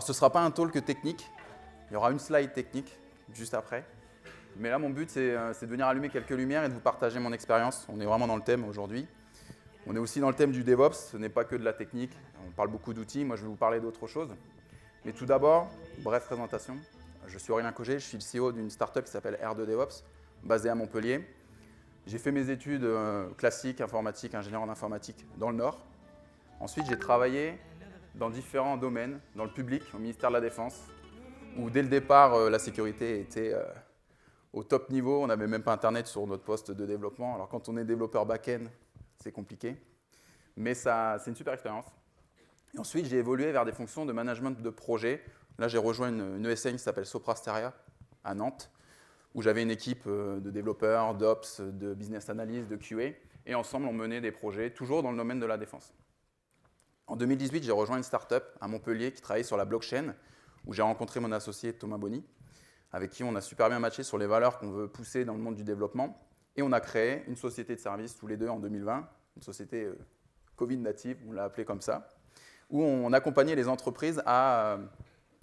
Alors, ce ne sera pas un talk technique. Il y aura une slide technique juste après. Mais là, mon but, c'est de venir allumer quelques lumières et de vous partager mon expérience. On est vraiment dans le thème aujourd'hui. On est aussi dans le thème du DevOps. Ce n'est pas que de la technique. On parle beaucoup d'outils. Moi, je vais vous parler d'autre chose. Mais tout d'abord, bref présentation. Je suis Aurélien Cogé. Je suis le CEO d'une startup qui s'appelle R2 DevOps, basée à Montpellier. J'ai fait mes études classiques, informatique, ingénieur en informatique dans le Nord. Ensuite, j'ai travaillé dans différents domaines, dans le public, au ministère de la Défense, où dès le départ, la sécurité était au top niveau. On n'avait même pas Internet sur notre poste de développement. Alors quand on est développeur back-end, c'est compliqué. Mais c'est une super expérience. Et ensuite, j'ai évolué vers des fonctions de management de projet. Là, j'ai rejoint une ESN qui s'appelle Soprasteria à Nantes, où j'avais une équipe de développeurs, d'ops, de business analyst, de QA. Et ensemble, on menait des projets, toujours dans le domaine de la défense. En 2018, j'ai rejoint une startup à Montpellier qui travaillait sur la blockchain, où j'ai rencontré mon associé Thomas Bonny, avec qui on a super bien matché sur les valeurs qu'on veut pousser dans le monde du développement. Et on a créé une société de services tous les deux en 2020, une société Covid native, on l'a appelée comme ça, où on accompagnait les entreprises à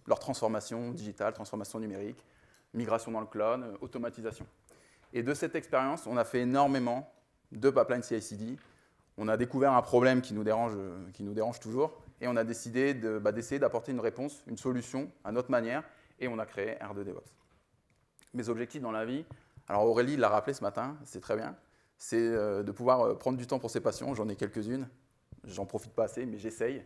leur transformation digitale, transformation numérique, migration dans le cloud, automatisation. Et de cette expérience, on a fait énormément de pipeline CI/CD. On a découvert un problème qui nous dérange toujours, et on a décidé d'essayer d'apporter une réponse, une solution à notre manière, et on a créé R2 DevOps. Mes objectifs dans la vie, alors Aurélie l'a rappelé ce matin, c'est très bien, c'est de pouvoir prendre du temps pour ses passions, j'en ai quelques-unes, j'en profite pas assez, mais j'essaye,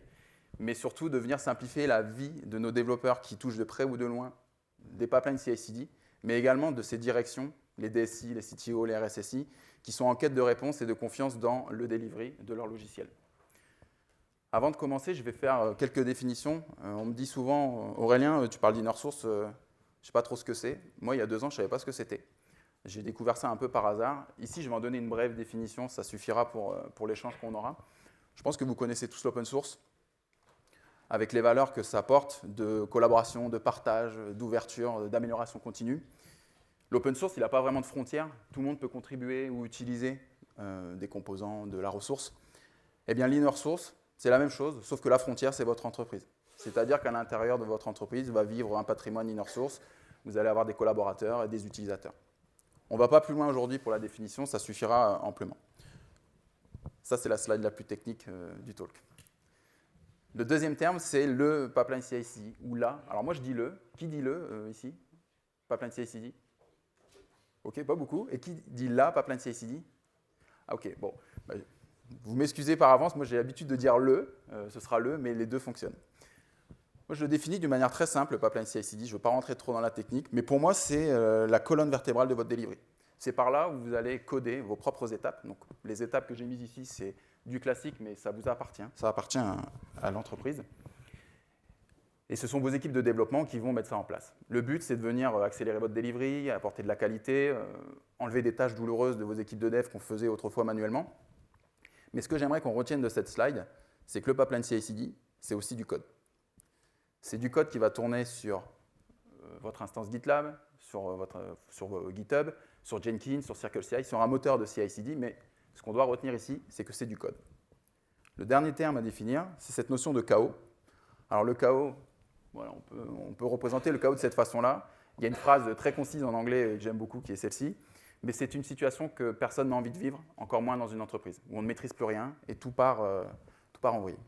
mais surtout de venir simplifier la vie de nos développeurs qui touchent de près ou de loin des pipelines CI/CD, mais également de ces directions, les DSI, les CTO, les RSSI, qui sont en quête de réponse et de confiance dans le delivery de leur logiciel. Avant de commencer, je vais faire quelques définitions. On me dit souvent, Aurélien, tu parles d'inner source, je ne sais pas trop ce que c'est. Moi, il y a 2 ans, je ne savais pas ce que c'était. J'ai découvert ça un peu par hasard. Ici, je vais en donner une brève définition, ça suffira pour l'échange qu'on aura. Je pense que vous connaissez tous l'open source, avec les valeurs que ça apporte de collaboration, de partage, d'ouverture, d'amélioration continue. L'open source, il n'a pas vraiment de frontières. Tout le monde peut contribuer ou utiliser des composants de la ressource. Eh bien, l'inner source, c'est la même chose, sauf que la frontière, c'est votre entreprise. C'est-à-dire qu'à l'intérieur de votre entreprise va vivre un patrimoine inner source. Vous allez avoir des collaborateurs et des utilisateurs. On ne va pas plus loin aujourd'hui pour la définition, ça suffira amplement. Ça, c'est la slide la plus technique du talk. Le deuxième terme, c'est le pipeline CI/CD, ou là. Alors moi, je dis le. Qui dit le ici? Pipeline CI/CD? Ok, pas beaucoup. Et qui dit la pipeline CI/CD? Ah, ok, bon. Vous m'excusez par avance, moi j'ai l'habitude de dire le, ce sera le, mais les deux fonctionnent. Moi je le définis d'une manière très simple, le pipeline CI/CD, je ne veux pas rentrer trop dans la technique, mais pour moi c'est la colonne vertébrale de votre delivery. C'est par là où vous allez coder vos propres étapes. Donc les étapes que j'ai mises ici, c'est du classique, mais ça vous appartient, ça appartient à l'entreprise. Et ce sont vos équipes de développement qui vont mettre ça en place. Le but, c'est de venir accélérer votre delivery, apporter de la qualité, enlever des tâches douloureuses de vos équipes de dev qu'on faisait autrefois manuellement. Mais ce que j'aimerais qu'on retienne de cette slide, c'est que le pipeline CI/CD, c'est aussi du code. C'est du code qui va tourner sur votre instance GitLab, sur GitHub, sur Jenkins, sur CircleCI, sur un moteur de CI/CD, mais ce qu'on doit retenir ici, c'est que c'est du code. Le dernier terme à définir, c'est cette notion de chaos. Alors le chaos, voilà, on peut représenter le chaos de cette façon-là. Il y a une phrase très concise en anglais que j'aime beaucoup, qui est celle-ci. Mais c'est une situation que personne n'a envie de vivre, encore moins dans une entreprise, où on ne maîtrise plus rien et tout part en vrille.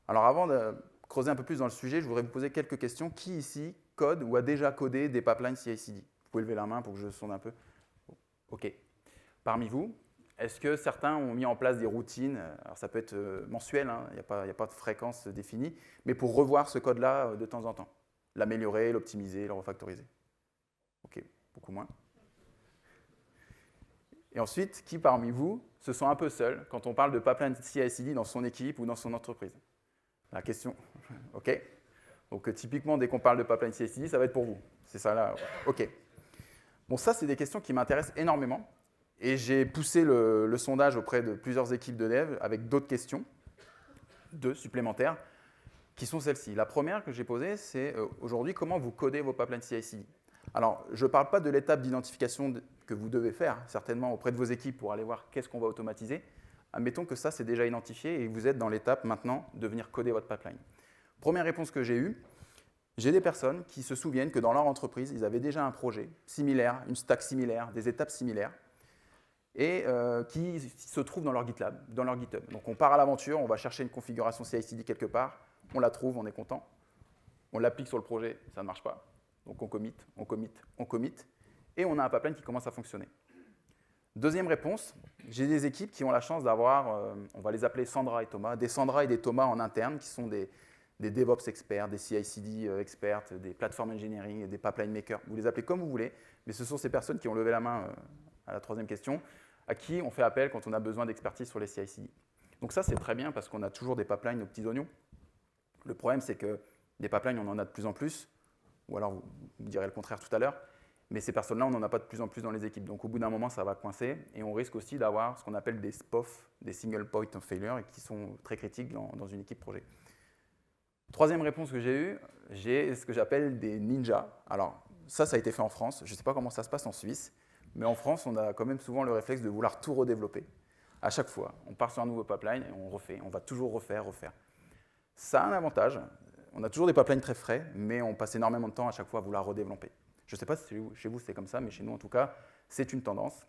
Alors avant de creuser un peu plus dans le sujet, je voudrais vous poser quelques questions. Qui ici code ou a déjà codé des pipelines CI/CD? Vous pouvez lever la main pour que je sonde un peu. OK. Parmi vous, est-ce que certains ont mis en place des routines? Alors ça peut être mensuel, hein, il n'y a pas de fréquence définie, mais pour revoir ce code-là de temps en temps. L'améliorer, l'optimiser, le refactoriser. OK, beaucoup moins. Et ensuite, qui parmi vous se sent un peu seul quand on parle de pipeline CI/CD dans son équipe ou dans son entreprise? La question, OK. Donc typiquement, dès qu'on parle de pipeline CI/CD, ça va être pour vous. C'est ça là, OK. Bon, ça, c'est des questions qui m'intéressent énormément. Et j'ai poussé le sondage auprès de plusieurs équipes de dev avec d'autres questions, 2 supplémentaires, qui sont celles-ci. La première que j'ai posée, c'est aujourd'hui, comment vous codez vos pipelines CI/CD? Alors, je ne parle pas de l'étape d'identification que vous devez faire, certainement auprès de vos équipes pour aller voir qu'est-ce qu'on va automatiser. Admettons que ça, c'est déjà identifié et vous êtes dans l'étape maintenant de venir coder votre pipeline. Première réponse que j'ai eue, j'ai des personnes qui se souviennent que dans leur entreprise, ils avaient déjà un projet similaire, une stack similaire, des étapes similaires, et qui se trouvent dans leur GitLab, dans leur GitHub. Donc on part à l'aventure, on va chercher une configuration CI/CD quelque part, on la trouve, on est content, on l'applique sur le projet, ça ne marche pas. Donc on commit, on commit, on commit, et on a un pipeline qui commence à fonctionner. Deuxième réponse, j'ai des équipes qui ont la chance d'avoir, on va les appeler Sandra et Thomas, des Sandra et des Thomas en interne, qui sont des DevOps experts, des CI/CD experts, des platform engineering, des pipeline makers. Vous les appelez comme vous voulez, mais ce sont ces personnes qui ont levé la main à la troisième question, à qui on fait appel quand on a besoin d'expertise sur les CI/CD. Donc ça, c'est très bien parce qu'on a toujours des pipelines aux petits oignons. Le problème, c'est que des pipelines, on en a de plus en plus, ou alors vous me direz le contraire tout à l'heure, mais ces personnes-là, on n'en a pas de plus en plus dans les équipes. Donc au bout d'un moment, ça va coincer, et on risque aussi d'avoir ce qu'on appelle des SPOF, des Single Point of Failure, et qui sont très critiques dans une équipe projet. Troisième réponse que j'ai eue, j'ai ce que j'appelle des ninjas. Alors ça a été fait en France, je ne sais pas comment ça se passe en Suisse, mais en France, on a quand même souvent le réflexe de vouloir tout redévelopper. À chaque fois, on part sur un nouveau pipeline et on refait, on va toujours refaire. Ça a un avantage, on a toujours des pipelines très frais, mais on passe énormément de temps à chaque fois à vouloir redévelopper. Je ne sais pas si chez vous c'est comme ça, mais chez nous en tout cas, c'est une tendance.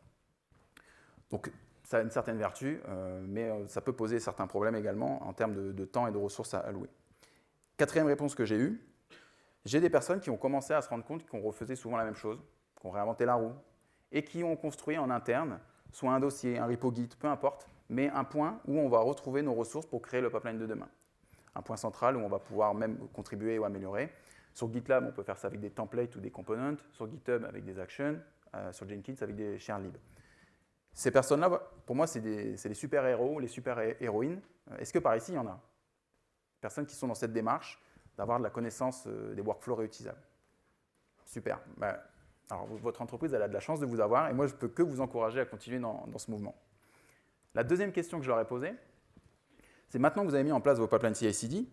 Donc ça a une certaine vertu, mais ça peut poser certains problèmes également en termes de temps et de ressources à allouer. Quatrième réponse que j'ai eue, j'ai des personnes qui ont commencé à se rendre compte qu'on refaisait souvent la même chose, qu'on réinventait la roue, et qui ont construit en interne, soit un dossier, un repo Git, peu importe, mais un point où on va retrouver nos ressources pour créer le pipeline de demain. Un point central où on va pouvoir même contribuer ou améliorer. Sur GitLab, on peut faire ça avec des templates ou des components. Sur GitHub, avec des actions. Sur Jenkins, avec des shared lib. Ces personnes-là, pour moi, c'est les super-héros, les super-héroïnes. Est-ce que par ici, il y en a? Personnes qui sont dans cette démarche d'avoir de la connaissance des workflows réutilisables. Super. Alors, votre entreprise, elle a de la chance de vous avoir, et moi, je ne peux que vous encourager à continuer dans ce mouvement. La deuxième question que je leur ai posée, c'est maintenant que vous avez mis en place vos pipelines CI/CD, vous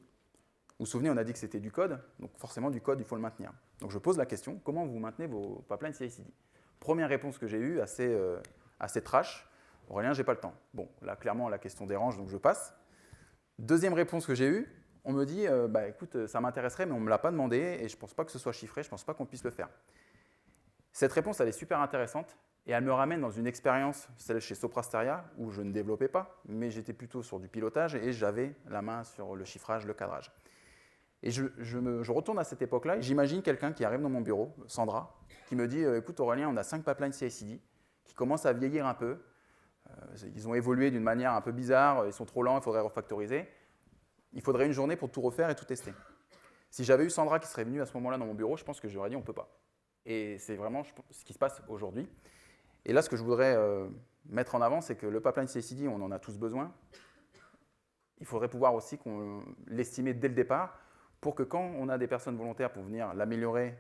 vous souvenez, on a dit que c'était du code, donc forcément, du code, il faut le maintenir. Donc, je pose la question, comment vous maintenez vos pipelines CI/CD? Première réponse que j'ai eue, assez trash, Aurélien, j'ai pas le temps. Bon, là, clairement, la question dérange, donc je passe. Deuxième réponse que j'ai eue, on me dit, écoute, ça m'intéresserait, mais on ne me l'a pas demandé, et je ne pense pas que ce soit chiffré, je ne pense pas qu'on puisse le faire. Cette réponse, elle est super intéressante, et elle me ramène dans une expérience, celle chez Soprasteria, où je ne développais pas, mais j'étais plutôt sur du pilotage, et j'avais la main sur le chiffrage, le cadrage. Et je retourne à cette époque-là, et j'imagine quelqu'un qui arrive dans mon bureau, Sandra, qui me dit, écoute Aurélien, on a 5 pipelines CI/CD, qui commencent à vieillir un peu, ils ont évolué d'une manière un peu bizarre, ils sont trop lents, il faudrait refactoriser. Il faudrait une journée pour tout refaire et tout tester. Si j'avais eu Sandra qui serait venue à ce moment-là dans mon bureau, je pense que j'aurais dit on ne peut pas. Et c'est vraiment ce qui se passe aujourd'hui. Et là, ce que je voudrais mettre en avant, c'est que le pipeline CI/CD, on en a tous besoin. Il faudrait pouvoir aussi l'estimer dès le départ pour que quand on a des personnes volontaires pour venir l'améliorer,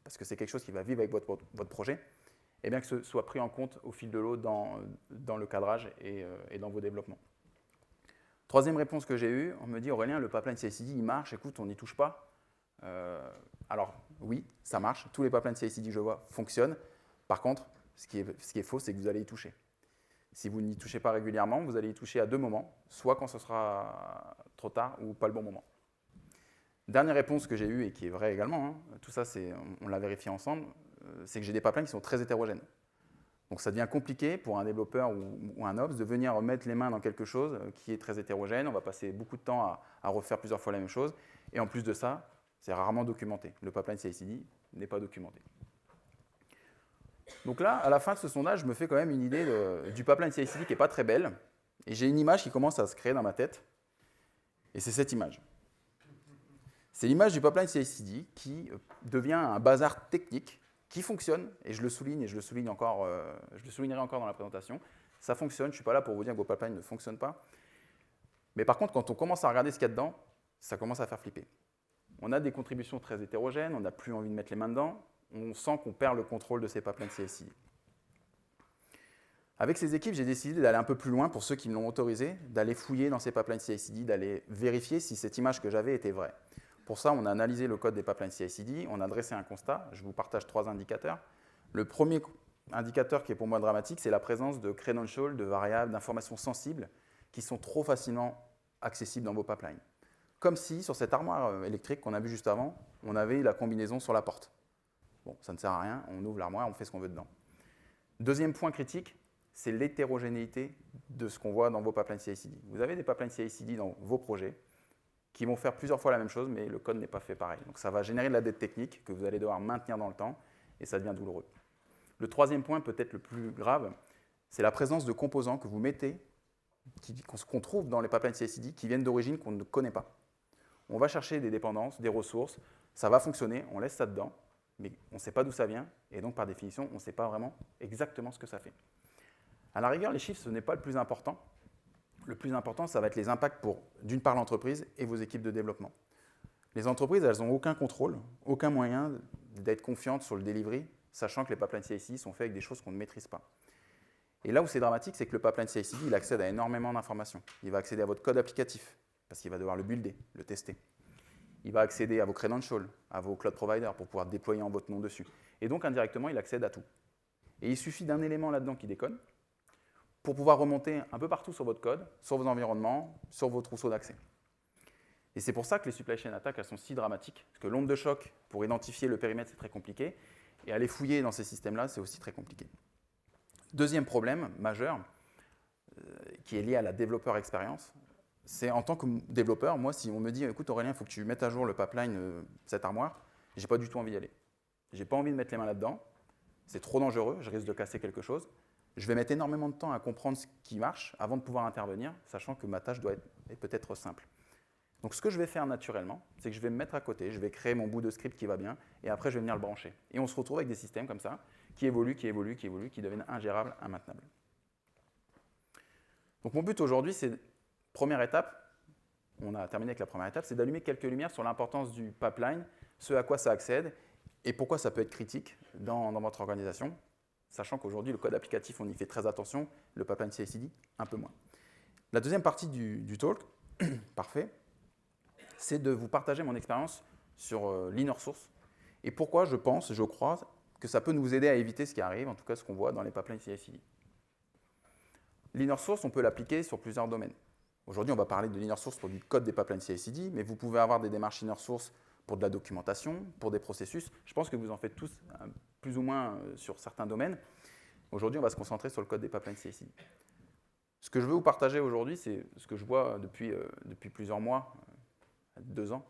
parce que c'est quelque chose qui va vivre avec votre projet, et bien que ce soit pris en compte au fil de l'eau dans le cadrage et dans vos développements. Troisième réponse que j'ai eue, on me dit Aurélien, le pipeline CI/CD, il marche, écoute, on n'y touche pas. Alors oui, ça marche, tous les pipelines CI/CD que je vois fonctionnent. Par contre, ce qui est faux, c'est que vous allez y toucher. Si vous n'y touchez pas régulièrement, vous allez y toucher à deux moments, soit quand ce sera trop tard ou pas le bon moment. Dernière réponse que j'ai eue et qui est vraie également, hein, tout ça, on l'a vérifié ensemble, c'est que j'ai des pipelines qui sont très hétérogènes. Donc ça devient compliqué pour un développeur ou un Ops de venir mettre les mains dans quelque chose qui est très hétérogène. On va passer beaucoup de temps à refaire plusieurs fois la même chose. Et en plus de ça, c'est rarement documenté. Le pipeline CI/CD n'est pas documenté. Donc là, à la fin de ce sondage, je me fais quand même une idée du pipeline CI/CD qui n'est pas très belle. Et j'ai une image qui commence à se créer dans ma tête. Et c'est cette image. C'est l'image du pipeline CI/CD qui devient un bazar technique qui fonctionne, et je le souligne, et je le soulignerai encore dans la présentation. Ça fonctionne, je ne suis pas là pour vous dire que vos pipelines ne fonctionnent pas. Mais par contre, quand on commence à regarder ce qu'il y a dedans, ça commence à faire flipper. On a des contributions très hétérogènes, on n'a plus envie de mettre les mains dedans, on sent qu'on perd le contrôle de ces pipelines CI/CD. Avec ces équipes, j'ai décidé d'aller un peu plus loin, pour ceux qui me l'ont autorisé, d'aller fouiller dans ces pipelines CI/CD, d'aller vérifier si cette image que j'avais était vraie. Pour ça, on a analysé le code des pipelines CI/CD, on a dressé un constat. Je vous partage 3 indicateurs. Le premier indicateur qui est pour moi dramatique, c'est la présence de credentials, de variables, d'informations sensibles qui sont trop facilement accessibles dans vos pipelines. comme si, sur cette armoire électrique qu'on a vue juste avant, on avait la combinaison sur la porte. Bon, ça ne sert à rien, on ouvre l'armoire, on fait ce qu'on veut dedans. Deuxième point critique, c'est l'hétérogénéité de ce qu'on voit dans vos pipelines CI/CD. Vous avez des pipelines CI/CD dans vos projets qui vont faire plusieurs fois la même chose, mais le code n'est pas fait pareil. Donc ça va générer de la dette technique que vous allez devoir maintenir dans le temps, et ça devient douloureux. Le troisième point, peut-être le plus grave, c'est la présence de composants que vous mettez, qu'on trouve dans les pipelines CI/CD, qui viennent d'origine qu'on ne connaît pas. On va chercher des dépendances, des ressources, ça va fonctionner, on laisse ça dedans, mais on ne sait pas d'où ça vient, et donc par définition, on ne sait pas vraiment exactement ce que ça fait. À la rigueur, les chiffres, ce n'est pas le plus important. Le plus important, ça va être les impacts pour, d'une part, l'entreprise et vos équipes de développement. Les entreprises, elles n'ont aucun contrôle, aucun moyen d'être confiantes sur le delivery, sachant que les pipelines CI/CD sont faits avec des choses qu'on ne maîtrise pas. Et là où c'est dramatique, c'est que le pipeline CI/CD, il accède à énormément d'informations. Il va accéder à votre code applicatif, parce qu'il va devoir le builder, le tester. Il va accéder à vos credentials, à vos cloud providers pour pouvoir déployer en votre nom dessus. Et donc, indirectement, il accède à tout. Et il suffit d'un élément là-dedans qui déconne pour pouvoir remonter un peu partout sur votre code, sur vos environnements, sur vos trousseaux d'accès. Et c'est pour ça que les supply chain attaques, elles sont si dramatiques, parce que l'onde de choc, pour identifier le périmètre, c'est très compliqué, et aller fouiller dans ces systèmes-là, c'est aussi très compliqué. Deuxième problème majeur, qui est lié à la développeur expérience, c'est en tant que développeur, moi, si on me dit, écoute Aurélien, il faut que tu mettes à jour le pipeline, cette armoire, j'ai pas du tout envie d'y aller. J'ai pas envie de mettre les mains là-dedans, c'est trop dangereux, je risque de casser quelque chose. Je vais mettre énormément de temps à comprendre ce qui marche avant de pouvoir intervenir, sachant que ma tâche doit être peut-être simple. Donc ce que je vais faire naturellement, c'est que je vais me mettre à côté, je vais créer mon bout de script qui va bien, et après je vais venir le brancher. Et on se retrouve avec des systèmes comme ça, qui évoluent, qui deviennent ingérables, maintenables. Donc mon but aujourd'hui, c'est, première étape, on a terminé avec la première étape, c'est d'allumer quelques lumières sur l'importance du pipeline, ce à quoi ça accède, et pourquoi ça peut être critique dans votre organisation, sachant qu'aujourd'hui, le code applicatif, on y fait très attention, le pipeline CI/CD, un peu moins. La deuxième partie du talk, parfait, c'est de vous partager mon expérience sur l'inner source et pourquoi je pense, je crois, que ça peut nous aider à éviter ce qui arrive, en tout cas ce qu'on voit dans les pipelines CI/CD. L'inner source, on peut l'appliquer sur plusieurs domaines. Aujourd'hui, on va parler de l'inner source pour du code des pipelines CI/CD, mais vous pouvez avoir des démarches inner source pour de la documentation, pour des processus. Je pense que vous en faites tous plus ou moins sur certains domaines. Aujourd'hui, on va se concentrer sur le code des pipelines CI/CD. Ce que je veux vous partager aujourd'hui, c'est ce que je vois depuis plusieurs mois, 2 ans,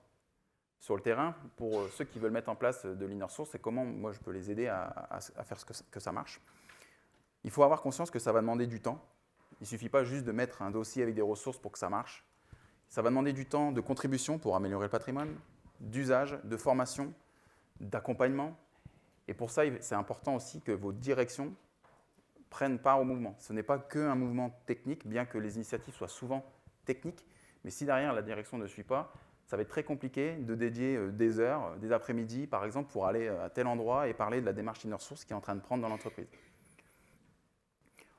sur le terrain, pour ceux qui veulent mettre en place de l'inner source et comment moi je peux les aider à faire que ça marche. Il faut avoir conscience que ça va demander du temps. Il ne suffit pas juste de mettre un dossier avec des ressources pour que ça marche. Ça va demander du temps de contribution pour améliorer le patrimoine, d'usage, de formation, d'accompagnement. Et pour ça, c'est important aussi que vos directions prennent part au mouvement. Ce n'est pas qu'un mouvement technique, bien que les initiatives soient souvent techniques, mais si derrière la direction ne suit pas, ça va être très compliqué de dédier des heures, des après-midi, par exemple, pour aller à tel endroit et parler de la démarche inner source qui est en train de prendre dans l'entreprise.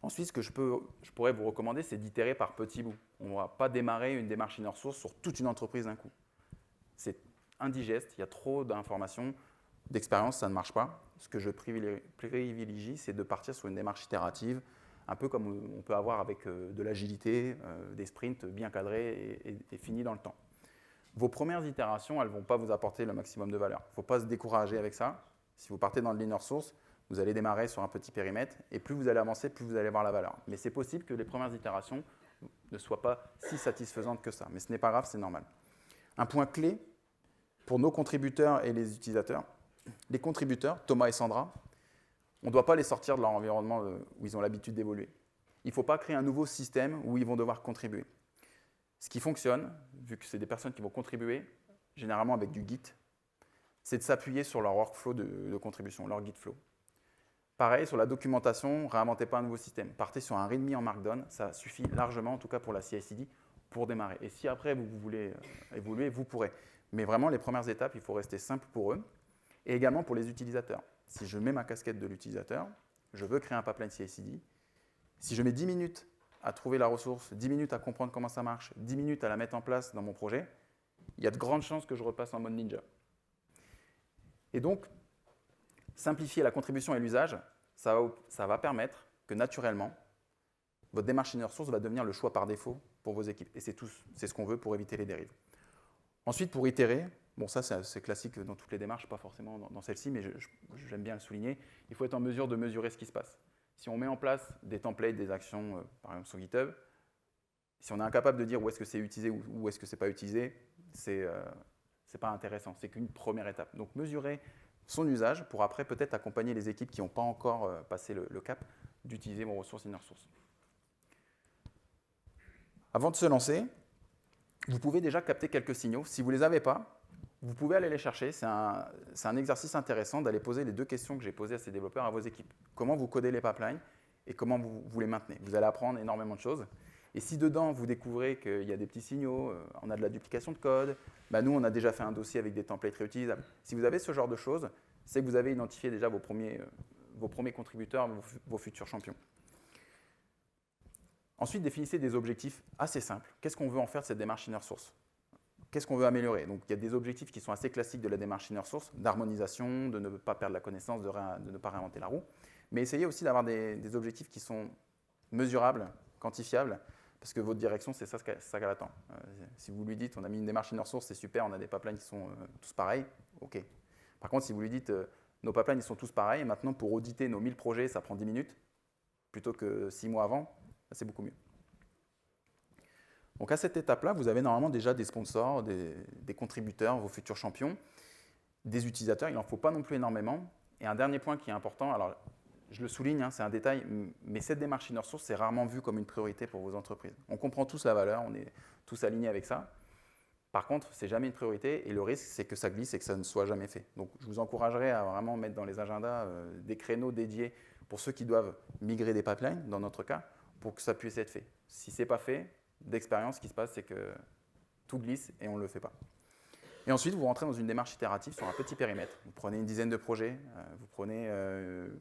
Ensuite, ce que je pourrais vous recommander, c'est d'itérer par petits bouts. On ne va pas démarrer une démarche inner source sur toute une entreprise d'un coup. C'est indigeste, il y a trop d'informations, d'expérience, ça ne marche pas. Ce que je privilégie, c'est de partir sur une démarche itérative, un peu comme on peut avoir avec de l'agilité, des sprints bien cadrés et finis dans le temps. Vos premières itérations, elles ne vont pas vous apporter le maximum de valeur. Il ne faut pas se décourager avec ça. Si vous partez dans le l'inner source, vous allez démarrer sur un petit périmètre, et plus vous allez avancer, plus vous allez voir la valeur. Mais c'est possible que les premières itérations ne soient pas si satisfaisantes que ça. Mais ce n'est pas grave, c'est normal. Un point clé pour nos contributeurs et les utilisateurs. Les contributeurs, Thomas et Sandra, on ne doit pas les sortir de leur environnement où ils ont l'habitude d'évoluer. Il ne faut pas créer un nouveau système où ils vont devoir contribuer. Ce qui fonctionne, vu que c'est des personnes qui vont contribuer, généralement avec du Git, c'est de s'appuyer sur leur workflow de contribution, leur Git flow. Pareil, sur la documentation, réinventez pas un nouveau système. Partez sur un README en Markdown, ça suffit largement, en tout cas pour la CI/CD, pour démarrer. Et si après vous voulez évoluer, vous pourrez. Mais vraiment, les premières étapes, il faut rester simple pour eux. Et également pour les utilisateurs. Si je mets ma casquette de l'utilisateur, je veux créer un pipeline CI/CD. Si je mets 10 minutes à trouver la ressource, 10 minutes à comprendre comment ça marche, 10 minutes à la mettre en place dans mon projet, il y a de grandes chances que je repasse en mode ninja. Et donc, simplifier la contribution et l'usage, ça va permettre que naturellement, votre démarche inner source va devenir le choix par défaut pour vos équipes. Et c'est ce qu'on veut pour éviter les dérives. Ensuite, pour itérer, bon ça c'est classique dans toutes les démarches, pas forcément dans celle-ci, mais j'aime bien le souligner, il faut être en mesure de mesurer ce qui se passe. Si on met en place des templates, des actions, par exemple sur GitHub, si on est incapable de dire où est-ce que c'est utilisé ou où est-ce que c'est pas utilisé, c'est pas intéressant, c'est qu'une première étape. Donc mesurer son usage pour après peut-être accompagner les équipes qui n'ont pas encore passé le cap d'utiliser vos ressources inner source. Avant de se lancer, vous pouvez déjà capter quelques signaux. Si vous ne les avez pas, vous pouvez aller les chercher. C'est un exercice intéressant d'aller poser les 2 questions que j'ai posées à ces développeurs à vos équipes. Comment vous codez les pipelines et comment vous les maintenez. Vous allez apprendre énormément de choses. Et si dedans, vous découvrez qu'il y a des petits signaux, on a de la duplication de code, bah nous, on a déjà fait un dossier avec des templates réutilisables. Si vous avez ce genre de choses, c'est que vous avez identifié déjà vos premiers contributeurs, vos futurs champions. Ensuite, définissez des objectifs assez simples. Qu'est-ce qu'on veut en faire de cette démarche inner source? Qu'est-ce qu'on veut améliorer? Donc, il y a des objectifs qui sont assez classiques de la démarche inner source, d'harmonisation, de ne pas perdre la connaissance, de ne pas réinventer la roue. Mais essayez aussi d'avoir des objectifs qui sont mesurables, quantifiables, parce que votre direction, c'est ça qu'elle attend. Si vous lui dites, on a mis une démarche inner source, c'est super, on a des pipelines qui sont tous pareils, ok. Par contre, si vous lui dites, nos pipelines ils sont tous pareils, et maintenant pour auditer nos 1000 projets, ça prend 10 minutes, plutôt que 6 mois avant, c'est beaucoup mieux. Donc à cette étape-là, vous avez normalement déjà des sponsors, des contributeurs, vos futurs champions, des utilisateurs, il n'en faut pas non plus énormément. Et un dernier point qui est important, alors je le souligne, hein, c'est un détail, mais cette démarche inner source, c'est rarement vu comme une priorité pour vos entreprises. On comprend tous la valeur, on est tous alignés avec ça. Par contre, ce n'est jamais une priorité et le risque, c'est que ça glisse et que ça ne soit jamais fait. Donc je vous encouragerai à vraiment mettre dans les agendas des créneaux dédiés pour ceux qui doivent migrer des pipelines, dans notre cas, pour que ça puisse être fait. Si ce n'est pas fait, d'expérience, ce qui se passe, c'est que tout glisse et on ne le fait pas. Et ensuite, vous rentrez dans une démarche itérative sur un petit périmètre. Vous prenez une dizaine de projets, vous prenez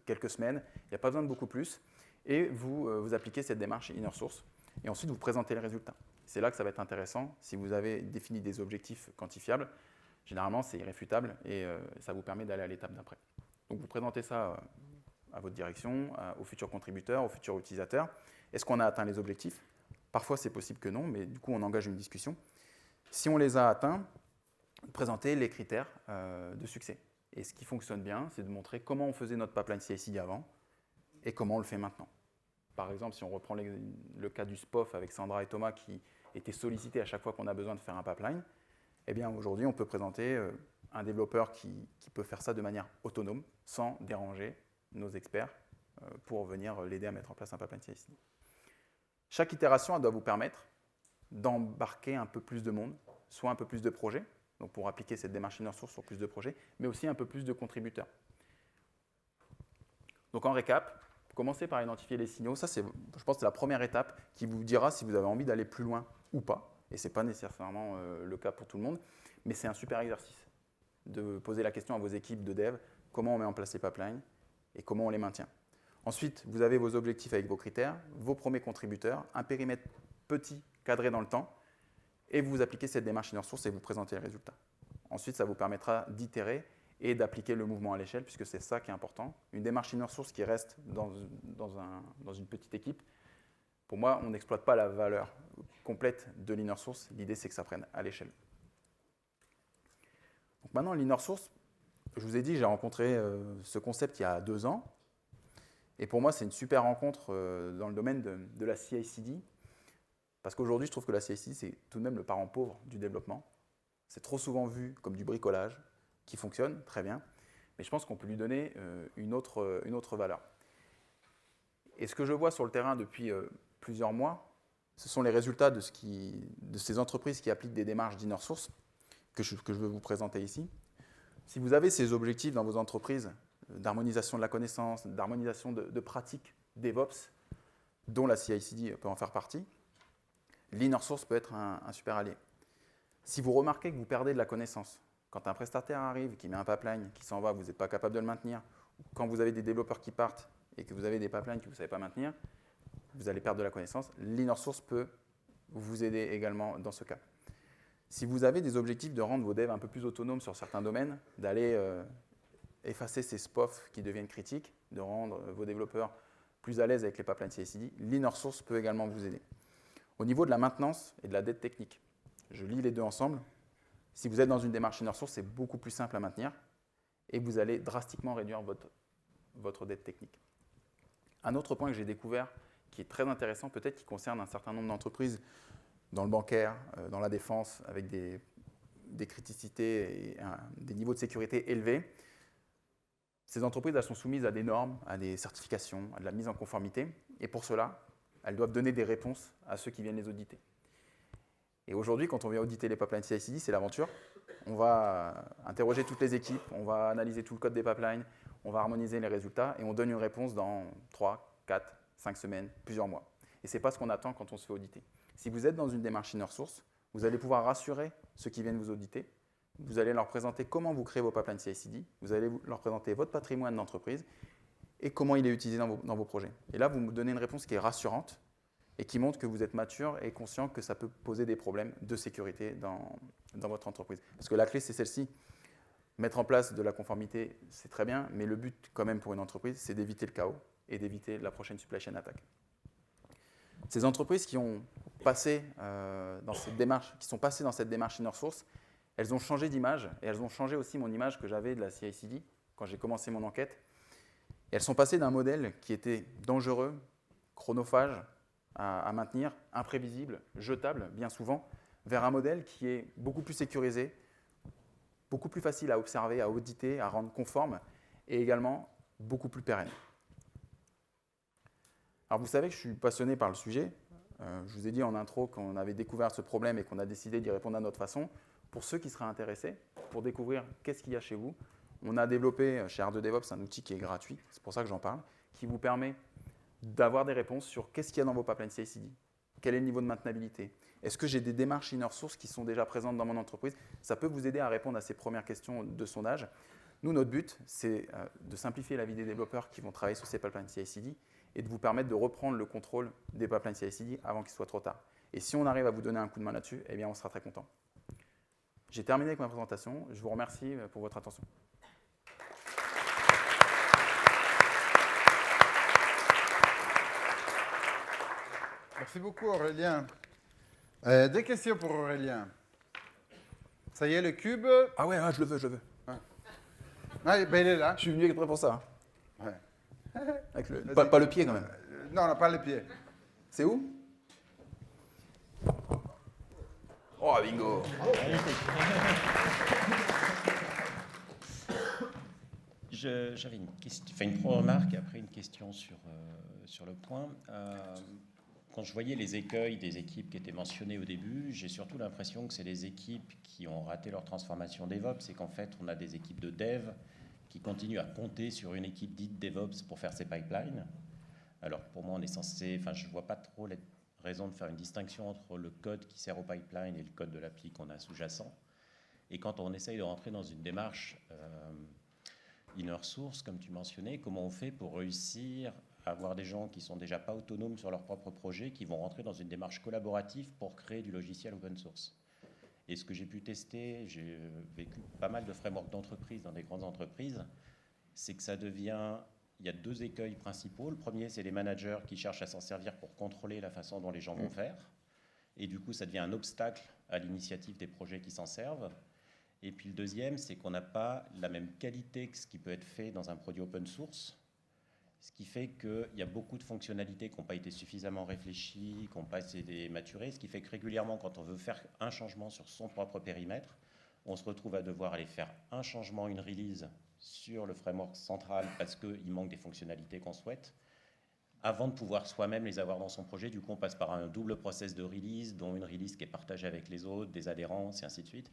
quelques semaines, il n'y a pas besoin de beaucoup plus, et vous appliquez cette démarche inner source. Et ensuite, vous présentez les résultats. C'est là que ça va être intéressant. Si vous avez défini des objectifs quantifiables, généralement, c'est irréfutable et ça vous permet d'aller à l'étape d'après. Donc, vous présentez ça à votre direction, aux futurs contributeurs, aux futurs utilisateurs. Est-ce qu'on a atteint les objectifs? Parfois, c'est possible que non, mais du coup, on engage une discussion. Si on les a atteints, présenter les critères de succès. Et ce qui fonctionne bien, c'est de montrer comment on faisait notre pipeline CI/CD avant et comment on le fait maintenant. Par exemple, si on reprend le cas du SPOF avec Sandra et Thomas qui étaient sollicités à chaque fois qu'on a besoin de faire un pipeline, eh bien aujourd'hui, on peut présenter un développeur qui peut faire ça de manière autonome, sans déranger nos experts pour venir l'aider à mettre en place un pipeline CI/CD. Chaque itération, elle doit vous permettre d'embarquer un peu plus de monde, soit un peu plus de projets, donc pour appliquer cette démarche inner source sur plus de projets, mais aussi un peu plus de contributeurs. Donc en récap, commencez par identifier les signaux. Ça, je pense que c'est la première étape qui vous dira si vous avez envie d'aller plus loin ou pas. Et ce n'est pas nécessairement le cas pour tout le monde, mais c'est un super exercice de poser la question à vos équipes de dev, comment on met en place les pipelines et comment on les maintient. Ensuite, vous avez vos objectifs avec vos critères, vos premiers contributeurs, un périmètre petit, cadré dans le temps, et vous appliquez cette démarche inner source et vous présentez les résultats. Ensuite, ça vous permettra d'itérer et d'appliquer le mouvement à l'échelle, puisque c'est ça qui est important. Une démarche inner source qui reste dans une petite équipe, pour moi, on n'exploite pas la valeur complète de l'inner source. L'idée, c'est que ça prenne à l'échelle. Donc maintenant, l'inner source, je vous ai dit, j'ai rencontré ce concept il y a 2 ans. Et pour moi, c'est une super rencontre dans le domaine de la CI/CD. Parce qu'aujourd'hui, je trouve que la CI/CD, c'est tout de même le parent pauvre du développement. C'est trop souvent vu comme du bricolage, qui fonctionne très bien, mais je pense qu'on peut lui donner une autre valeur. Et ce que je vois sur le terrain depuis plusieurs mois, ce sont les résultats de ces entreprises qui appliquent des démarches d'inner source que je veux vous présenter ici. Si vous avez ces objectifs dans vos entreprises d'harmonisation de la connaissance, d'harmonisation de pratiques DevOps, dont la CI/CD peut en faire partie, l'inner source peut être un super allié. Si vous remarquez que vous perdez de la connaissance, quand un prestataire arrive, qui met un pipeline, qui s'en va, vous n'êtes pas capable de le maintenir, quand vous avez des développeurs qui partent et que vous avez des pipelines que vous ne savez pas maintenir, vous allez perdre de la connaissance. L'inner source peut vous aider également dans ce cas. Si vous avez des objectifs de rendre vos devs un peu plus autonomes sur certains domaines, d'aller effacer ces SPOF qui deviennent critiques, de rendre vos développeurs plus à l'aise avec les pipelines CI/CD, l'inner source peut également vous aider. Au niveau de la maintenance et de la dette technique, je lis les deux ensemble. Si vous êtes dans une démarche inner source, c'est beaucoup plus simple à maintenir et vous allez drastiquement réduire votre dette technique. Un autre point que j'ai découvert qui est très intéressant, peut-être qui concerne un certain nombre d'entreprises dans le bancaire, dans la défense, avec des criticités et des niveaux de sécurité élevés. Ces entreprises, elles sont soumises à des normes, à des certifications, à de la mise en conformité. Et pour cela, elles doivent donner des réponses à ceux qui viennent les auditer. Et aujourd'hui, quand on vient auditer les pipelines CI/CD, c'est l'aventure. On va interroger toutes les équipes, on va analyser tout le code des pipelines, on va harmoniser les résultats et on donne une réponse dans 3, 4, 5 semaines, plusieurs mois. Et ce n'est pas ce qu'on attend quand on se fait auditer. Si vous êtes dans une démarche inner source, vous allez pouvoir rassurer ceux qui viennent vous auditer. Vous allez leur présenter comment vous créez vos pipelines CI/CD, vous allez leur présenter votre patrimoine d'entreprise et comment il est utilisé dans vos projets. Et là, vous me donnez une réponse qui est rassurante et qui montre que vous êtes mature et conscient que ça peut poser des problèmes de sécurité dans votre entreprise. Parce que la clé, c'est celle-ci. Mettre en place de la conformité, c'est très bien, mais le but quand même pour une entreprise, c'est d'éviter le chaos et d'éviter la prochaine supply chain attack. Ces entreprises qui ont passé dans cette démarche, qui sont passées dans cette démarche inner source, elles ont changé d'image et elles ont changé aussi mon image que j'avais de la CI/CD quand j'ai commencé mon enquête. Et elles sont passées d'un modèle qui était dangereux, chronophage à maintenir, imprévisible, jetable bien souvent, vers un modèle qui est beaucoup plus sécurisé, beaucoup plus facile à observer, à auditer, à rendre conforme et également beaucoup plus pérenne. Alors vous savez que je suis passionné par le sujet. Je vous ai dit en intro qu'on avait découvert ce problème et qu'on a décidé d'y répondre à notre façon. Pour ceux qui seraient intéressés, pour découvrir qu'est-ce qu'il y a chez vous, on a développé chez R2DevOps un outil qui est gratuit, c'est pour ça que j'en parle, qui vous permet d'avoir des réponses sur qu'est-ce qu'il y a dans vos pipelines CI/CD, quel est le niveau de maintenabilité, est-ce que j'ai des démarches inner source qui sont déjà présentes dans mon entreprise. Ça peut vous aider à répondre à ces premières questions de sondage. Nous, notre but, c'est de simplifier la vie des développeurs qui vont travailler sur ces pipelines CI/CD et de vous permettre de reprendre le contrôle des pipelines CI/CD avant qu'il soit trop tard. Et si on arrive à vous donner un coup de main là-dessus, eh bien, on sera très content. J'ai terminé avec ma présentation. Je vous remercie pour votre attention. Merci beaucoup, Aurélien. Des questions pour Aurélien. Ça y est, le cube. Ah ouais, je le veux. Ah, ben il est là. Je suis venu exprès pour ça. Ouais. Avec pas le pied quand même. Non, on n'a pas le pied. C'est où? Oh, bingo! J'avais une remarque et après une question sur le point. Quand je voyais les écueils des équipes qui étaient mentionnées au début, j'ai surtout l'impression que c'est les équipes qui ont raté leur transformation DevOps et qu'en fait, on a des équipes de dev qui continuent à compter sur une équipe dite DevOps pour faire ces pipelines. Alors pour moi, on est censé, je ne vois pas trop les raisons de faire une distinction entre le code qui sert au pipeline et le code de l'appli qu'on a sous-jacent. Et quand on essaye de rentrer dans une démarche inner source, comme tu mentionnais, comment on fait pour réussir à avoir des gens qui sont déjà pas autonomes sur leur propre projet, qui vont rentrer dans une démarche collaborative pour créer du logiciel open source. Et ce que j'ai pu tester, j'ai vécu pas mal de frameworks d'entreprise dans des grandes entreprises, c'est que ça devient, il y a deux écueils principaux. Le premier, c'est les managers qui cherchent à s'en servir pour contrôler la façon dont les gens vont faire. Et du coup, ça devient un obstacle à l'initiative des projets qui s'en servent. Et puis le deuxième, c'est qu'on n'a pas la même qualité que ce qui peut être fait dans un produit open source, ce qui fait qu'il y a beaucoup de fonctionnalités qui n'ont pas été suffisamment réfléchies, qui n'ont pas été maturées, ce qui fait que régulièrement, quand on veut faire un changement sur son propre périmètre, on se retrouve à devoir aller faire un changement, une release sur le framework central parce qu'il manque des fonctionnalités qu'on souhaite, avant de pouvoir soi-même les avoir dans son projet. Du coup, on passe par un double process de release, dont une release qui est partagée avec les autres, des adhérents, et ainsi de suite.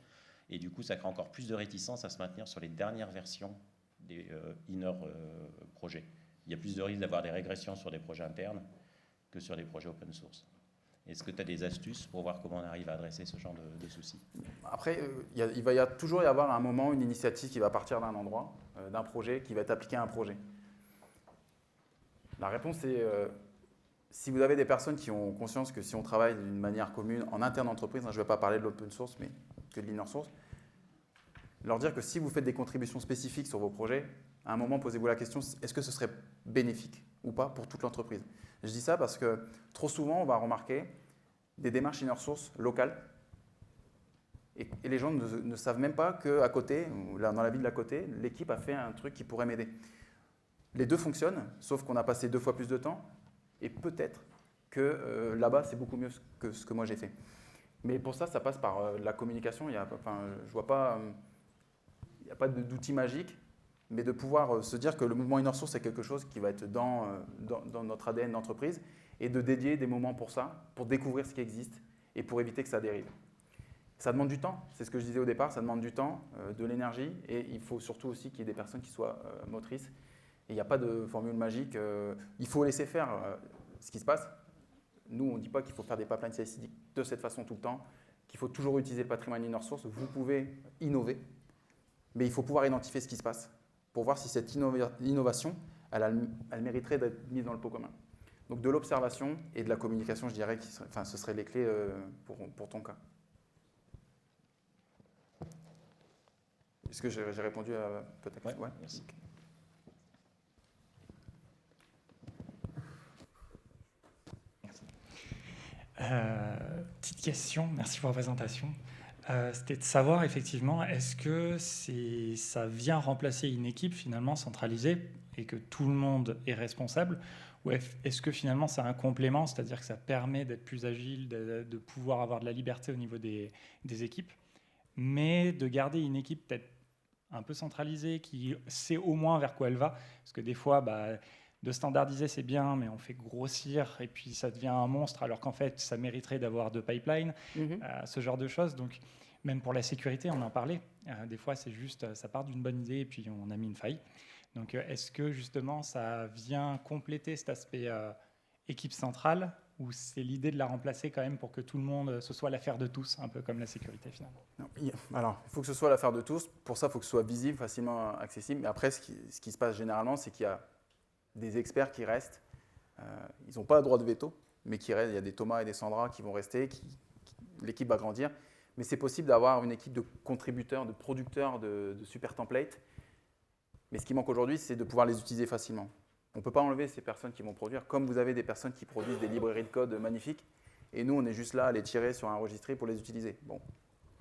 Et du coup, ça crée encore plus de réticence à se maintenir sur les dernières versions des inner projets. Il y a plus de risques d'avoir des régressions sur des projets internes que sur des projets open source. Est-ce que tu as des astuces pour voir comment on arrive à adresser ce genre de soucis? Après, il va toujours y avoir à un moment une initiative qui va partir d'un endroit, d'un projet, qui va être appliquée à un projet. La réponse est, si vous avez des personnes qui ont conscience que si on travaille d'une manière commune en interne d'entreprise, je ne vais pas parler de l'open source, mais que de l'inner source, leur dire que si vous faites des contributions spécifiques sur vos projets, à un moment, posez-vous la question, est-ce que ce serait bénéfique ou pas pour toute l'entreprise? Je dis ça parce que trop souvent, on va remarquer des démarches inner source locales Et les gens ne savent même pas qu'à côté, ou dans la ville d'à côté, l'équipe a fait un truc qui pourrait m'aider. Les deux fonctionnent, sauf qu'on a passé 2 fois plus de temps, et peut-être que là-bas, c'est beaucoup mieux que ce que moi j'ai fait. Mais pour ça, ça passe par la communication. Je vois pas, il n'y a pas d'outil magique, mais de pouvoir se dire que le mouvement Inner Source, c'est quelque chose qui va être dans notre ADN d'entreprise, et de dédier des moments pour ça, pour découvrir ce qui existe, et pour éviter que ça dérive. Ça demande du temps, c'est ce que je disais au départ, ça demande du temps, de l'énergie, et il faut surtout aussi qu'il y ait des personnes qui soient motrices. Et il n'y a pas de formule magique, il faut laisser faire ce qui se passe. Nous, on ne dit pas qu'il faut faire des pipelines CI/CD de cette façon tout le temps, qu'il faut toujours utiliser le patrimoine Inner Source. Vous pouvez innover, mais il faut pouvoir identifier ce qui se passe pour voir si cette innovation, elle mériterait d'être mise dans le pot commun. Donc de l'observation et de la communication, je dirais que ce seraient les clés pour ton cas. Est-ce que j'ai répondu à peut-être? Ouais, merci. Petite question, merci pour la présentation. C'était de savoir effectivement, est-ce que ça vient remplacer une équipe finalement centralisée et que tout le monde est responsable, ou est-ce que finalement c'est un complément, c'est-à-dire que ça permet d'être plus agile, de pouvoir avoir de la liberté au niveau des équipes, mais de garder une équipe peut-être un peu centralisée, qui sait au moins vers quoi elle va, parce que des fois, de standardiser, c'est bien, mais on fait grossir et puis ça devient un monstre, alors qu'en fait, ça mériterait d'avoir 2 pipelines, ce genre de choses. Donc, même pour la sécurité, on en parlait. Des fois, c'est juste, ça part d'une bonne idée et puis on a mis une faille. Donc, est-ce que justement, ça vient compléter cet aspect équipe centrale, ou c'est l'idée de la remplacer quand même pour que tout le monde, ce soit l'affaire de tous, un peu comme la sécurité finalement? Non, alors, il faut que ce soit l'affaire de tous. Pour ça, il faut que ce soit visible, facilement accessible. Mais après, ce qui se passe généralement, c'est qu'il y a des experts qui restent. Ils n'ont pas le droit de veto, mais qui restent. Il y a des Thomas et des Sandra qui vont rester. L'équipe va grandir. Mais c'est possible d'avoir une équipe de contributeurs, de producteurs de super templates. Mais ce qui manque aujourd'hui, c'est de pouvoir les utiliser facilement. On ne peut pas enlever ces personnes qui vont produire, comme vous avez des personnes qui produisent des librairies de code magnifiques. Et nous, on est juste là à les tirer sur un registre pour les utiliser. Bon,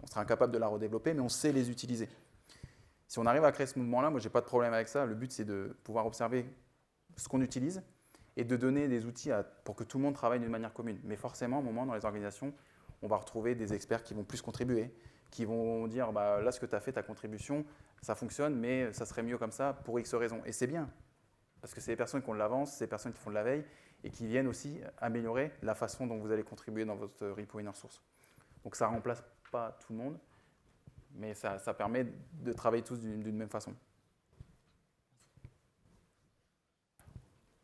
on sera incapable de la redévelopper, mais on sait les utiliser. Si on arrive à créer ce mouvement-là, moi, je n'ai pas de problème avec ça. Le but, c'est de pouvoir observer ce qu'on utilise et de donner des outils pour que tout le monde travaille d'une manière commune. Mais forcément, à un moment, dans les organisations, on va retrouver des experts qui vont plus contribuer, qui vont dire là, ce que tu as fait, ta contribution, ça fonctionne, mais ça serait mieux comme ça pour X raisons. Et c'est bien, parce que c'est les personnes qui ont de l'avance, c'est les personnes qui font de la veille et qui viennent aussi améliorer la façon dont vous allez contribuer dans votre repo Inner Source. Donc ça ne remplace pas tout le monde, mais ça permet de travailler tous d'une même façon.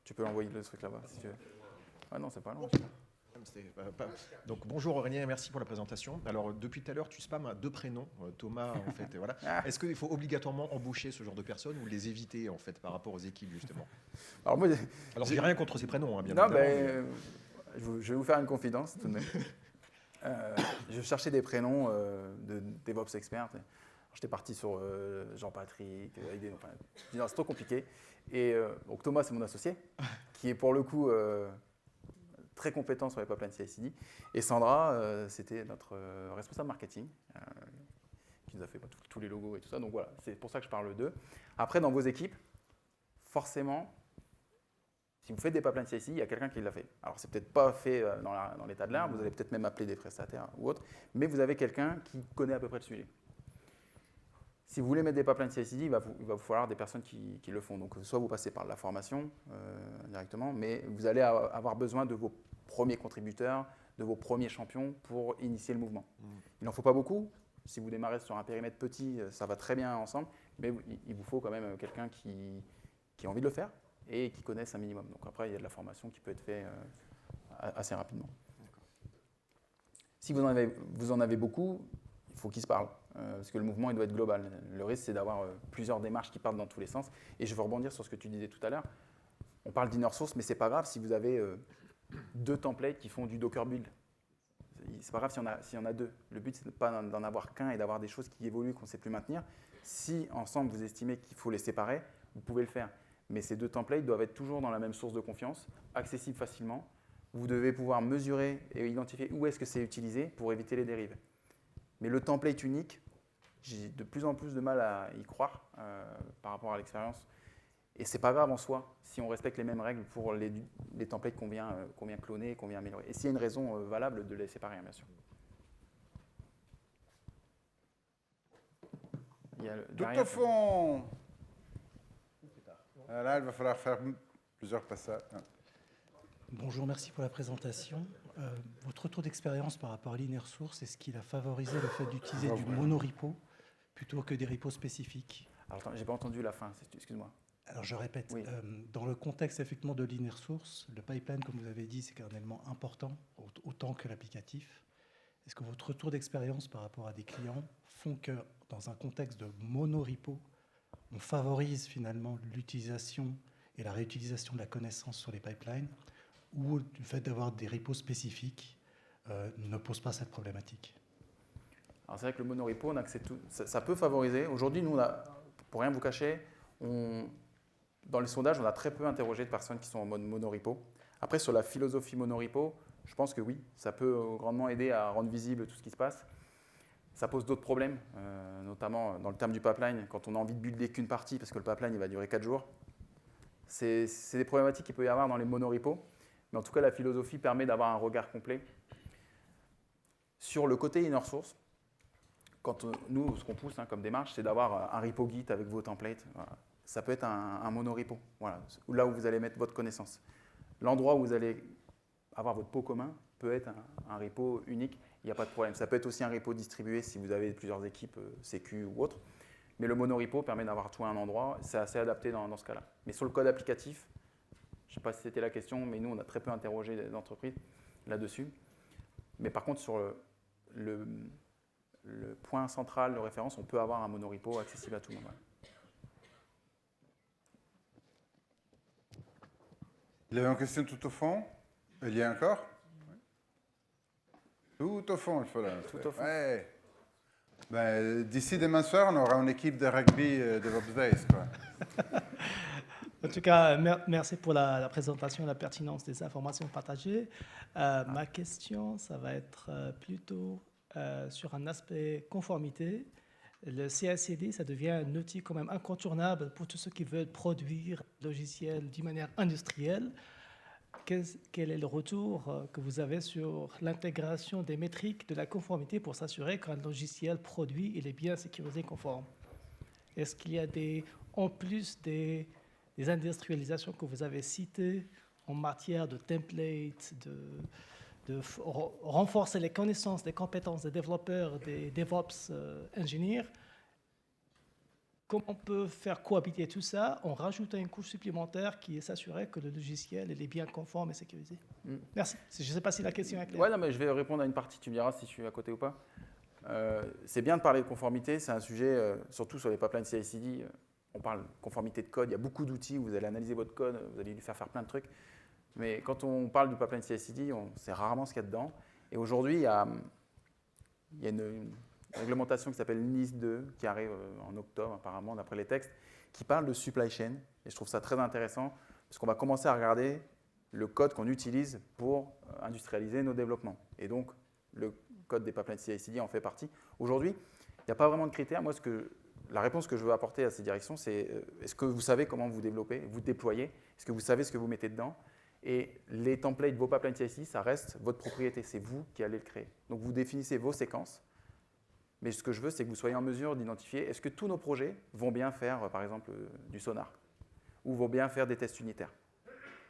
Tu peux envoyer le truc là-bas si tu veux. Ah non, c'est pas long. Donc bonjour Aurélien, merci pour la présentation. Alors depuis tout à l'heure, tu spams 2 prénoms, Thomas en fait. Et voilà. Est-ce qu'il faut obligatoirement embaucher ce genre de personnes ou les éviter en fait par rapport aux équipes justement? Alors moi, j'ai rien contre ces prénoms, hein, bien non, évidemment. Je vais vous faire une confidence tout de même. Je cherchais des prénoms de DevOps experts. J'étais parti sur Jean-Patrick, c'est trop compliqué. Et donc Thomas, c'est mon associé, qui est pour le coup très compétent sur les pipelines CI/CD. Et Sandra, c'était notre responsable marketing, qui nous a fait tous les logos et tout ça. Donc voilà, c'est pour ça que je parle d'eux. Après, dans vos équipes, forcément, si vous faites des pipelines CI/CD, il y a quelqu'un qui l'a fait. Alors, c'est peut-être pas fait dans l'état de l'art, vous allez peut-être même appeler des prestataires ou autres, mais vous avez quelqu'un qui connaît à peu près le sujet. Si vous voulez mettre des pipelines CI/CD, il va vous falloir des personnes qui le font. Donc, soit vous passez par la formation directement, mais vous allez avoir besoin de vos premiers contributeurs, de vos premiers champions pour initier le mouvement. Il n'en faut pas beaucoup. Si vous démarrez sur un périmètre petit, ça va très bien ensemble, mais il vous faut quand même quelqu'un qui a envie de le faire et qui connaisse un minimum. Donc après, il y a de la formation qui peut être faite assez rapidement. Si vous en avez beaucoup, il faut qu'ils se parlent, parce que le mouvement il doit être global. Le risque, c'est d'avoir plusieurs démarches qui partent dans tous les sens. Et je veux rebondir sur ce que tu disais tout à l'heure. On parle d'Inner Source, mais ce n'est pas grave si vous avez 2 templates qui font du Docker build. C'est pas grave s'il y en a 2. Le but, c'est pas d'en avoir qu'un et d'avoir des choses qui évoluent qu'on ne sait plus maintenir. Si ensemble, vous estimez qu'il faut les séparer, vous pouvez le faire. Mais ces 2 templates doivent être toujours dans la même source de confiance, accessibles facilement. Vous devez pouvoir mesurer et identifier où est-ce que c'est utilisé pour éviter les dérives. Mais le template unique, j'ai de plus en plus de mal à y croire par rapport à l'expérience. Et c'est pas grave en soi, si on respecte les mêmes règles pour les templates qu'on vient cloner et qu'on vient améliorer. Et s'il y a une raison valable de les séparer, bien sûr. Il y a Tout au fond. Là, il va falloir faire plusieurs passages. Bonjour, merci pour la présentation. Votre retour d'expérience par rapport à l'inner source, est-ce qu'il a favorisé le fait d'utiliser du monorepo plutôt que des repos spécifiques? Alors, attends, j'ai pas entendu la fin, excuse-moi. Alors je répète, Oui. dans le contexte effectivement de l'inner source, le pipeline, comme vous avez dit, c'est un élément important, autant que l'applicatif. Est-ce que votre retour d'expérience par rapport à des clients font que dans un contexte de monorepo, on favorise finalement l'utilisation et la réutilisation de la connaissance sur les pipelines, ou le fait d'avoir des repos spécifiques ne pose pas cette problématique? Alors c'est vrai que le monorepo, ça peut favoriser. Aujourd'hui, nous, pour rien vous cacher, dans les sondages, on a très peu interrogé de personnes qui sont en mode monorepo. Après, sur la philosophie monorepo, je pense que oui, ça peut grandement aider à rendre visible tout ce qui se passe. Ça pose d'autres problèmes, notamment dans le terme du pipeline, quand on a envie de builder qu'une partie, parce que le pipeline il va durer 4 jours. C'est des problématiques qu'il peut y avoir dans les monorepos. Mais en tout cas, la philosophie permet d'avoir un regard complet. Sur le côté inner source, quand nous, ce qu'on pousse comme démarche, c'est d'avoir un repo Git avec vos templates. Voilà. Ça peut être un monorepo, voilà, là où vous allez mettre votre connaissance. L'endroit où vous allez avoir votre pot commun peut être un repo unique, il n'y a pas de problème. Ça peut être aussi un repo distribué si vous avez plusieurs équipes, Sécu ou autre. Mais le monorepo permet d'avoir tout à un endroit, c'est assez adapté dans ce cas-là. Mais sur le code applicatif, je ne sais pas si c'était la question, mais nous, on a très peu interrogé des entreprises là-dessus. Mais par contre, sur le point central de référence, on peut avoir un monorepo accessible à tout le monde. Il y avait une question tout au fond. Il y a encore? Tout au fond, il faut là. Tout au fond. Ouais. Ben, d'ici demain soir, on aura une équipe de rugby de DevOps Days, quoi. En tout cas, merci pour la présentation et la pertinence des informations partagées. Ma question, ça va être plutôt sur un aspect conformité. Le CI/CD, ça devient un outil quand même incontournable pour tous ceux qui veulent produire logiciels d'une manière industrielle. Quel est le retour que vous avez sur l'intégration des métriques de la conformité pour s'assurer qu'un logiciel produit, il est bien sécurisé conforme? Est-ce qu'il y a en plus des industrialisations que vous avez citées en matière de templates, de renforcer les connaissances, les compétences des développeurs, des DevOps ingénieurs? Comment on peut faire cohabiter tout ça en rajoutant une couche supplémentaire qui est s'assurer que le logiciel est bien conforme et sécurisé? Merci. Je ne sais pas si la question est claire. Ouais, non, mais je vais répondre à une partie, tu me diras si je suis à côté ou pas. C'est bien de parler de conformité, c'est un sujet, surtout sur les pipelines CI/CD, on parle de conformité de code, il y a beaucoup d'outils où vous allez analyser votre code, vous allez lui faire plein de trucs. Mais quand on parle du pipeline CI/CD, on sait rarement ce qu'il y a dedans. Et aujourd'hui, il y a une réglementation qui s'appelle NIS 2, qui arrive en octobre apparemment, d'après les textes, qui parle de supply chain. Et je trouve ça très intéressant, parce qu'on va commencer à regarder le code qu'on utilise pour industrialiser nos développements. Et donc, le code des pipelines CI/CD en fait partie. Aujourd'hui, il n'y a pas vraiment de critères. Moi, la réponse que je veux apporter à ces directions, c'est est-ce que vous savez comment vous développez, vous déployez? Est-ce que vous savez ce que vous mettez dedans? Et les templates, vos pipelines CI/CD, ça reste votre propriété. C'est vous qui allez le créer. Donc, vous définissez vos séquences. Mais ce que je veux, c'est que vous soyez en mesure d'identifier est-ce que tous nos projets vont bien faire, par exemple, du sonar ou vont bien faire des tests unitaires.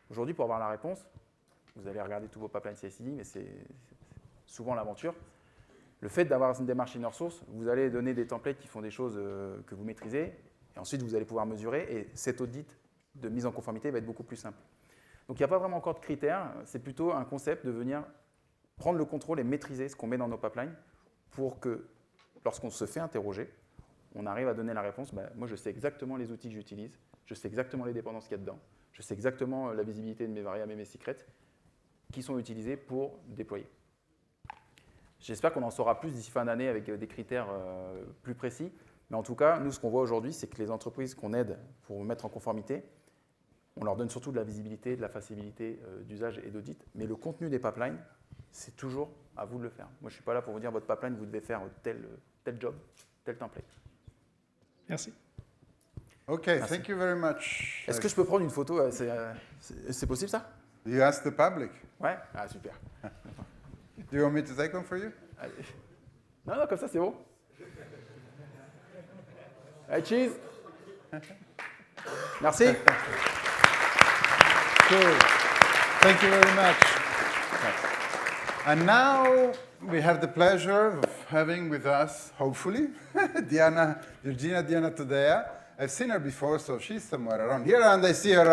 Aujourd'hui, pour avoir la réponse, vous allez regarder tous vos pipelines CI/CD, mais c'est souvent l'aventure. Le fait d'avoir une démarche inner source, vous allez donner des templates qui font des choses que vous maîtrisez, et ensuite vous allez pouvoir mesurer, et cet audit de mise en conformité va être beaucoup plus simple. Donc il n'y a pas vraiment encore de critères, c'est plutôt un concept de venir prendre le contrôle et maîtriser ce qu'on met dans nos pipelines pour que, lorsqu'on se fait interroger, on arrive à donner la réponse. Moi, je sais exactement les outils que j'utilise, je sais exactement les dépendances qu'il y a dedans, je sais exactement la visibilité de mes variables et mes secrets qui sont utilisés pour déployer. J'espère qu'on en saura plus d'ici fin d'année avec des critères plus précis. Mais en tout cas, nous, ce qu'on voit aujourd'hui, c'est que les entreprises qu'on aide pour mettre en conformité, on leur donne surtout de la visibilité, de la facilité d'usage et d'audit. Mais le contenu des pipelines, c'est toujours à vous de le faire. Moi, je ne suis pas là pour vous dire votre pipeline, vous devez faire tel job, tel template. Merci. OK, Merci. thank you very much. Est-ce que je peux prendre une photo? C'est possible ça? You ask the public. Ouais? Ah, super. Do you want me to take one for you? Allez. Non, comme ça, c'est bon. Allez, cheese. Merci. Cool. Thank you very much. And now we have the pleasure of having with us, hopefully, Virginia Diana Tudea. I've seen her before, so she's somewhere around here, and I see her